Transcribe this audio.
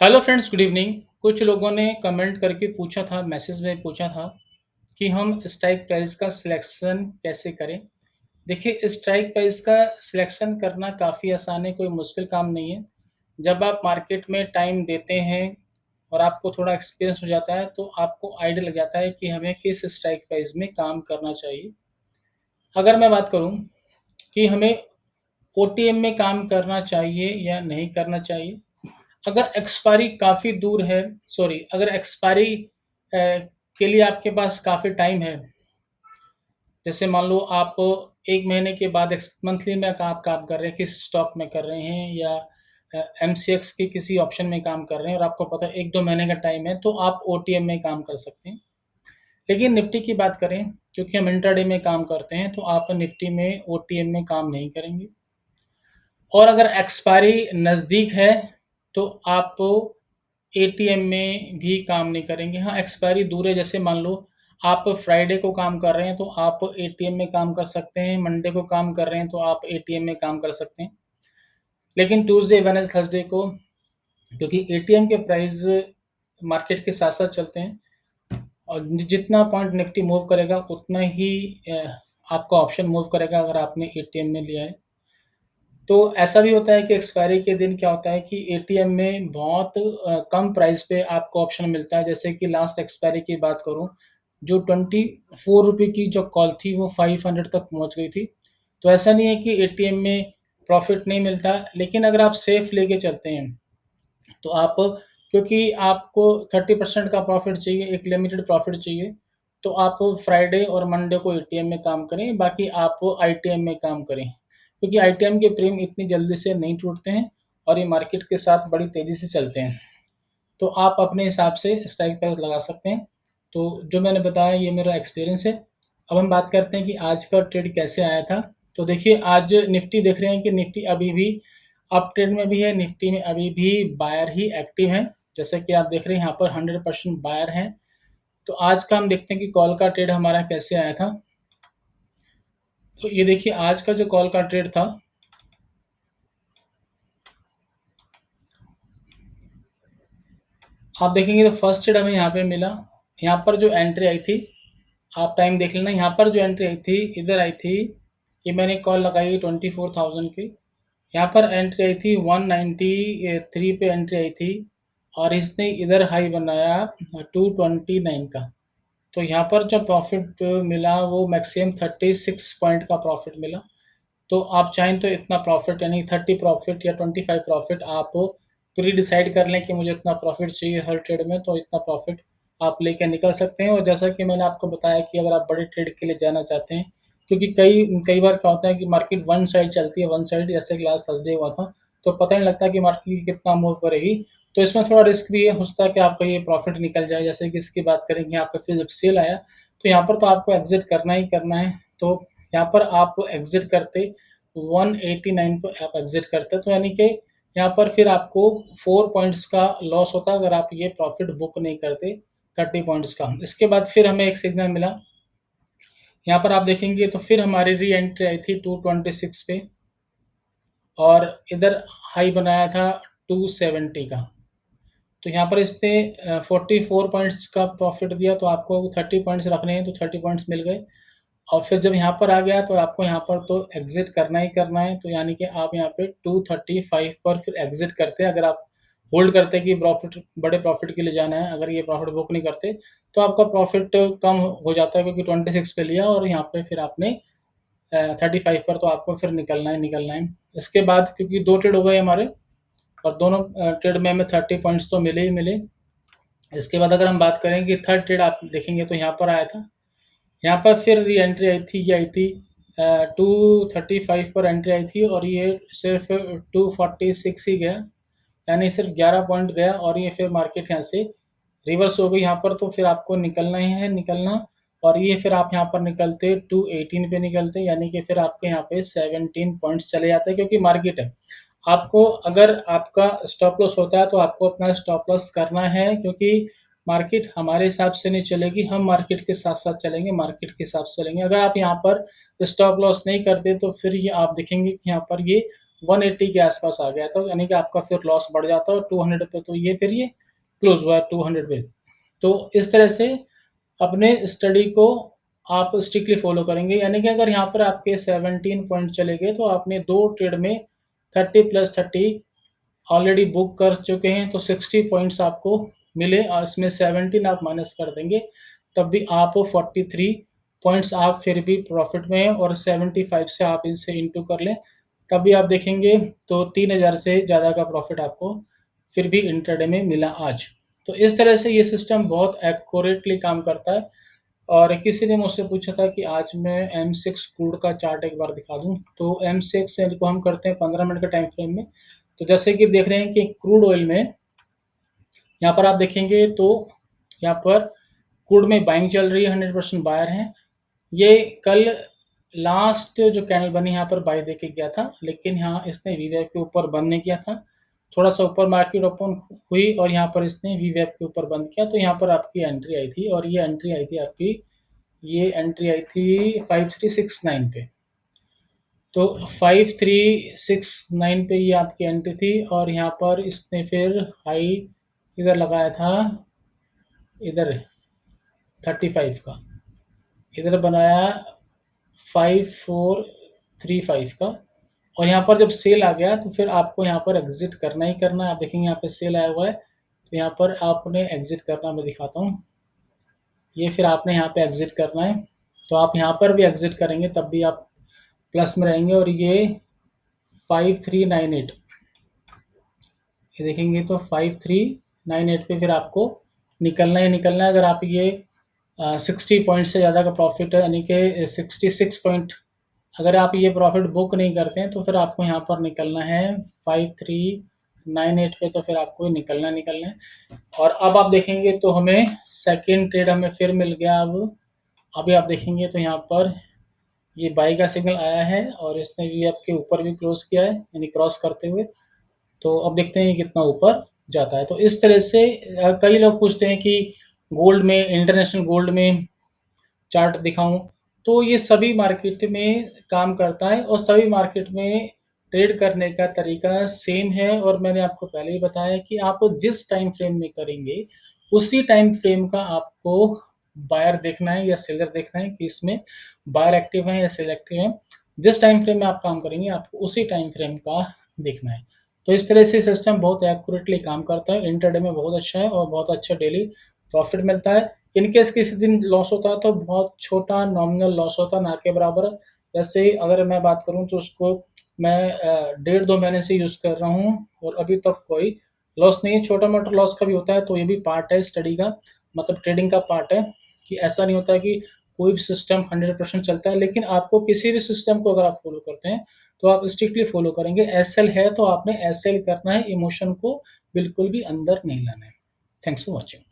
Hello friends, good evening. कुछ लोगों ने कमेंट करके पूछा था, मैसेज में पूछा था कि हम स्ट्राइक प्राइस का सिलेक्शन कैसे करें। देखिए, स्ट्राइक प्राइस का सिलेक्शन करना काफ़ी आसान है, कोई मुश्किल काम नहीं है। जब आप मार्केट में टाइम देते हैं और आपको थोड़ा एक्सपीरियंस हो जाता है, तो आपको आइडिया लग जाता है कि हमें किस स्ट्राइक प्राइस में काम करना चाहिए। अगर मैं बात करूँ कि हमें ओटीएम में काम करना चाहिए या नहीं करना चाहिए, अगर एक्सपायरी काफ़ी दूर है, सॉरी, अगर एक्सपायरी के लिए आपके पास काफ़ी टाइम है, जैसे मान लो आप 1 महीने के बाद एक्स मंथली में आप काम कर रहे हैं, किस स्टॉक में कर रहे हैं या एमसीएक्स के किसी ऑप्शन में काम कर रहे हैं और आपको पता है 1-2 महीने का टाइम है, तो आप ओटीएम में काम कर सकते हैं। लेकिन निफ्टी की बात करें, क्योंकि हम इंट्राडे में काम करते हैं, तो आप निफ्टी में ओटीएम में काम नहीं करेंगे। और अगर एक्सपायरी नज़दीक है, तो आप एटीएम में भी काम नहीं करेंगे। हाँ, एक्सपायरी दूर है, जैसे मान लो आप फ्राइडे को काम कर रहे हैं, तो आप एटीएम में काम कर सकते हैं, मंडे को काम कर रहे हैं, तो आप एटीएम में काम कर सकते हैं। लेकिन ट्यूसडे, वेडनेसडे, थर्सडे को, क्योंकि एटीएम के प्राइस मार्केट के साथ-साथ चलते हैं और जितना पॉइंट निफ्टी मूव करेगा, उतना ही आपका ऑप्शन मूव करेगा अगर आपने एटीएम में लिया है। तो ऐसा भी होता है कि एक्सपायरी के दिन क्या होता है कि एटीएम में बहुत कम प्राइस पे आपको ऑप्शन मिलता है। जैसे कि लास्ट एक्सपायरी की बात करूँ, जो ₹24 की जो कॉल थी, वो 500 तक पहुँच गई थी। तो ऐसा नहीं है कि एटीएम में प्रॉफ़िट नहीं मिलता, लेकिन अगर आप सेफ लेके चलते हैं, तो आप, क्योंकि आपको 30% का प्रॉफ़िट चाहिए, एक लिमिटेड प्रॉफ़िट चाहिए, तो आप फ्राइडे और मंडे को एटीएम में काम करें, बाकी आप आईटीएम में काम करें। क्योंकि आईटीएम के प्रीमियम इतनी जल्दी से नहीं टूटते हैं और ये मार्केट के साथ बड़ी तेज़ी से चलते हैं। तो आप अपने हिसाब से स्ट्राइक प्राइस लगा सकते हैं। तो जो मैंने बताया, ये मेरा एक्सपीरियंस है। अब हम बात करते हैं कि आज का ट्रेड कैसे आया था। तो देखिए, आज निफ्टी देख रहे हैं कि निफ्टी अभी भी अप ट्रेंड में भी है, निफ्टी में अभी भी बायर ही एक्टिव हैं। जैसा कि आप देख रहे हैं, यहाँ पर 100% बायर हैं। तो आज का हम देखते हैं कि कॉल का ट्रेड हमारा कैसे आया था। तो ये देखिए, आज का जो कॉल का ट्रेड था, आप देखेंगे तो फर्स्ट ट्रेड हमें यहाँ पे मिला। यहाँ पर जो एंट्री आई थी, आप टाइम देख लेना, यहाँ पर जो एंट्री आई थी, इधर आई थी। ये मैंने कॉल लगाई 24,000 की। यहाँ पर एंट्री आई थी 193 पे एंट्री आई थी और इसने इधर हाई बनाया 229 का। तो यहाँ पर जो प्रॉफिट मिला, वो मैक्सिमम 36 पॉइंट का प्रॉफिट मिला। तो आप चाहें तो इतना प्रॉफिट, यानी 30 प्रॉफिट या 25 प्रॉफिट आप प्री डिसाइड कर लें कि मुझे इतना प्रॉफिट चाहिए हर ट्रेड में, तो इतना प्रॉफिट आप लेके निकल सकते हैं। और जैसा कि मैंने आपको बताया कि अगर आप बड़े ट्रेड के लिए जाना चाहते हैं, क्योंकि कई कई बार क्या होता है कि मार्केट वन साइड चलती है, वन साइड, जैसे कि लास्ट थर्सडे हुआ था, तो पता नहीं लगता कि मार्केट कितना मूव करेगी। तो इसमें थोड़ा रिस्क भी है, हो सकता है कि आपका ये प्रॉफिट निकल जाए। जैसे कि इसकी बात करें, यहाँ पे फिर जब सेल आया, तो यहाँ पर तो आपको एग्जिट करना ही करना है। तो यहाँ पर आप एग्जिट करते 189 पे आप एग्जिट करते, तो यानी कि यहाँ पर फिर आपको 4 पॉइंट्स का लॉस होता अगर आप ये प्रॉफिट बुक नहीं करते 30 पॉइंट्स का। इसके बाद फिर हमें एक सिग्नल मिला, यहाँ पर आप देखेंगे तो फिर हमारी री एंट्री आई थी 226 पे और इधर हाई बनाया था 270 का। तो यहाँ पर इसने 44 पॉइंट्स का प्रॉफिट दिया, तो आपको 30 पॉइंट्स रखने हैं, तो 30 पॉइंट्स मिल गए। और फिर जब यहाँ पर आ गया, तो आपको यहाँ पर तो एग्जिट करना ही करना है। तो यानी कि आप यहाँ पे 235 पर फिर एग्जिट करते हैं। अगर आप होल्ड करते हैं कि प्रॉफिट, बड़े प्रॉफिट के लिए जाना है, अगर ये प्रॉफिट बुक नहीं करते, तो आपका प्रॉफिट कम हो जाता है, क्योंकि 26 पे लिया और यहाँ पे फिर आपने 35 पर, तो आपको फिर निकलना ही निकलना है। इसके बाद क्योंकि 2 ट्रेड हो गए हमारे और दोनों ट्रेड में हमें 30 पॉइंट्स तो मिले ही मिले। इसके बाद अगर हम बात करें कि थर्ड ट्रेड आप देखेंगे, तो यहाँ पर आया था, यहाँ पर फिर री एंट्री आई थी, ये आई थी 235 पर एंट्री आई थी और ये सिर्फ 246 ही गया, यानी सिर्फ 11 पॉइंट गया और ये फिर मार्केट यहाँ से रिवर्स हो गई। यहाँ पर तो फिर आपको निकलना ही है, निकलना। और ये फिर आप यहाँ पर निकलते 218 पे निकलते, यानी कि फिर आपके यहाँ पे 17 पॉइंट्स चले जाते हैं, क्योंकि मार्केट है। आपको, अगर आपका स्टॉप लॉस होता है, तो आपको अपना स्टॉप लॉस करना है, क्योंकि मार्केट हमारे हिसाब से नहीं चलेगी, हम मार्केट के साथ-साथ चलेंगे, मार्केट के हिसाब से चलेंगे। अगर आप यहाँ पर स्टॉप लॉस नहीं करते, तो फिर ये आप देखेंगे कि यहाँ पर ये 180 के आसपास आ गया था, यानी कि आपका फिर लॉस बढ़ जाता है और 200 पे तो ये फिर ये क्लोज हुआ 200 पे। तो इस तरह से अपने स्टडी को आप स्ट्रिक्टली फॉलो करेंगे, यानी कि अगर यहाँ पर आपके 17 पॉइंट चले गए तो आपने दो ट्रेड में 30+30 ऑलरेडी बुक कर चुके हैं, तो 60 पॉइंट्स आपको मिले और इसमें 17 आप माइनस कर देंगे, तब भी आप 43 पॉइंट्स आप फिर भी प्रॉफिट में हैं और 75 से आप इनसे इंटू कर लें, तब भी आप देखेंगे तो 3000 से ज़्यादा का प्रॉफिट आपको फिर भी इंट्राडे में मिला आज। तो इस तरह से ये सिस्टम बहुत एक्यूरेटली काम करता है। और किसी ने मुझसे पूछा था कि आज मैं M6 क्रूड का चार्ट एक बार दिखा दूं, तो M6 को हम करते हैं 15 मिनट के टाइम फ्रेम में। तो जैसे कि देख रहे हैं कि क्रूड ऑयल में यहाँ पर आप देखेंगे तो यहाँ पर क्रूड में बाइंग चल रही है, 100% बायर है। ये कल लास्ट जो कैंडल बनी यहाँ पर बाय देके गया था, लेकिन यहाँ इसने वीवैप के ऊपर बंद नहीं किया था, थोड़ा सा ऊपर मार्केट ओपन हुई और यहाँ पर इसने वीवैप के ऊपर बंद किया, तो यहाँ पर आपकी एंट्री आई थी और ये एंट्री आई थी आपकी, ये एंट्री आई थी 5369 पे। तो 5369 पे ये आपकी एंट्री थी और यहाँ पर इसने फिर हाई इधर लगाया था, इधर 35 का, इधर बनाया 5435 का, और यहाँ पर जब सेल आ गया तो फिर आपको यहाँ पर एग्जिट करना ही करना है। आप देखेंगे यहाँ पे सेल आया हुआ है, तो यहाँ पर आपने एग्जिट करना, मैं दिखाता हूँ, ये फिर आपने यहाँ पे एग्जिट करना है। तो आप यहाँ पर भी एग्जिट करेंगे तब भी आप प्लस में रहेंगे, और ये 5398, ये देखेंगे तो 5398 पे फिर आपको निकलना ही निकलना है। अगर आप ये 60 पॉइंट से ज़्यादा का प्रॉफिट है, यानी कि 66 पॉइंट अगर आप ये प्रॉफिट बुक नहीं करते हैं तो फिर आपको यहाँ पर निकलना है 5398 पे, तो फिर आपको निकलना है। और अब आप देखेंगे तो हमें सेकेंड ट्रेड हमें फिर मिल गया। अब अभी आप देखेंगे तो यहाँ पर ये बाई का सिग्नल आया है और इसने भी आपके ऊपर भी क्लोज किया है, यानी क्रॉस करते हुए। तो अब देखते हैं कितना ऊपर जाता है। तो इस तरह से कई लोग पूछते हैं कि गोल्ड में, इंटरनेशनल गोल्ड में चार्ट दिखाऊं, तो ये सभी मार्केट में काम करता है और सभी मार्केट में ट्रेड करने का तरीका सेम है। और मैंने आपको पहले ही बताया कि आप जिस टाइम फ्रेम में करेंगे उसी टाइम फ्रेम का आपको बायर देखना है या सेलर देखना है कि इसमें बायर एक्टिव है या सेल एक्टिव है। जिस टाइम फ्रेम में आप काम करेंगे आपको उसी टाइम फ्रेम का देखना है। तो इस तरह से सिस्टम बहुत एक्यूरेटली काम करता है, इंटरडे में बहुत अच्छा है और बहुत अच्छा डेली प्रॉफिट मिलता है। इन केस किसी दिन लॉस होता है तो बहुत छोटा नॉमिनल लॉस होता है, ना के बराबर। जैसे अगर मैं बात करूं तो उसको मैं 1.5-2 महीने से यूज़ कर रहा हूं और अभी तक कोई लॉस नहीं है। छोटा मोटा लॉस का भी होता है, तो ये भी पार्ट है स्टडी का, मतलब ट्रेडिंग का पार्ट है, कि ऐसा नहीं होता कि कोई भी सिस्टम 100% चलता है। लेकिन आपको किसी भी सिस्टम को अगर आप फॉलो करते हैं तो आप स्ट्रिक्टली फॉलो करेंगे। एसएल है तो आपने एसएल करना है, इमोशन को बिल्कुल भी अंदर नहीं लाना है। Thanks for watching.